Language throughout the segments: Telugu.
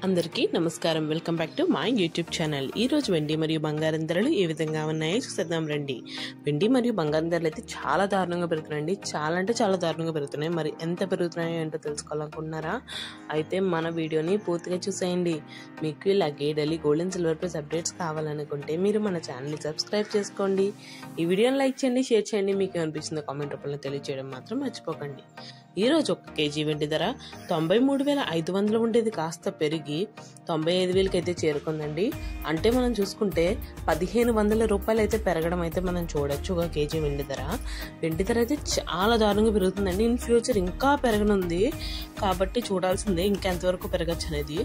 అందరికీ నమస్కారం. Welcome back to my YouTube channel. ఈ రోజు వెండి మరియు బంగారం ధరలు ఏ విధంగా ఉన్నాయో చూసేద్దాం రండి. వెండి మరియు బంగారం ధరలు అయితే చాలా దారుణంగా పెరుగుతున్నాయండి. చాలా అంటే చాలా దారుణంగా పెరుగుతున్నాయి. మరి ఎంత పెరుగుతున్నాయో ఏంటో తెలుసుకోవాలనుకుంటున్నారా? అయితే మన వీడియోని పూర్తిగా చూసేయండి. మీకు ఇలాగే daily gold and silver price updates కావాలనుకుంటే మీరు మన ఛానల్ని సబ్స్క్రైబ్ చేసుకోండి. ఈ వీడియోని లైక్ చేయండి, షేర్ చేయండి. మీకు అనిపించిందో కామెంట్ రూపంలో తెలియజేయడం మాత్రం మర్చిపోకండి. ఈ రోజు 1 కేజీ వెండి ధర 93,500 ఉండేది కాస్త పెరిగి 95,000 అయితే చేరుకుందండి. అంటే మనం చూసుకుంటే 1,500 రూపాయలు అయితే పెరగడం అయితే మనం చూడొచ్చు. 1 కేజీ వెండి ధర అయితే చాలా దారుణంగా పెరుగుతుందండి. ఇన్ ఫ్యూచర్ ఇంకా పెరగనుంది కాబట్టి చూడాల్సిందే ఇంకా ఎంతవరకు పెరగచ్చు అనేది.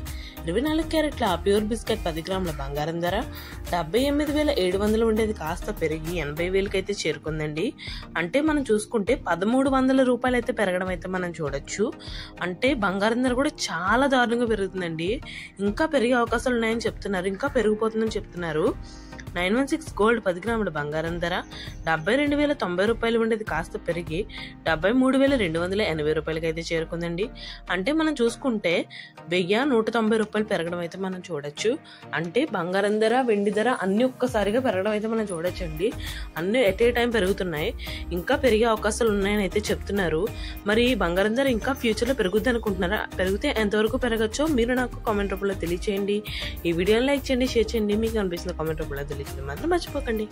24 క్యారెట్ల ప్యూర్ బిస్కెట్ 10 గ్రాముల బంగారం ధర 78,700 ఉండేది కాస్త పెరిగి 80,000 అయితే చేరుకుందండి. అంటే మనం చూసుకుంటే 1,300 రూపాయలు అయితే పెరగడం అయితే మనం చూడొచ్చు. అంటే బంగారం ధర కూడా చాలా దారుణంగా పెరుగుతుందండి. ఇంకా పెరిగే అవకాశాలు ఉన్నాయని చెప్తున్నారు, ఇంకా పెరిగిపోతుందని చెప్తున్నారు. 916 గోల్డ్ 10 గ్రాముల బంగారం ధర 72,090 రూపాయలు ఉండేది కాస్త పెరిగి 73,280 రూపాయలకి అయితే చేరుకుందండి. అంటే మనం చూసుకుంటే 1,190 రూపాయలు పెరగడం అయితే మనం చూడొచ్చు. అంటే బంగారం ధర, వెండి ధర అన్ని ఒక్కసారిగా పెరగడం అయితే మనం చూడొచ్చండి. అన్ని ఎట్ ఏ టైం పెరుగుతున్నాయి, ఇంకా పెరిగే అవకాశాలు ఉన్నాయని అయితే చెప్తున్నారు. మరి బంగారం ధర ఇంకా ఫ్యూచర్ లో పెరుగుద్ది అనుకుంటున్నారా? పెరిగితే ఎంతవరకు పెరగచ్చో మీరు నాకు కామెంట్ రూపంలో తెలియచేయండి. ఈ వీడియోని లైక్ చేయండి, షేర్ చేయండి. మీకు అనిపిస్తున్న కామెంట్ రూపంలో తెలియచేయండి మాత్రం మర్చిపోకండి.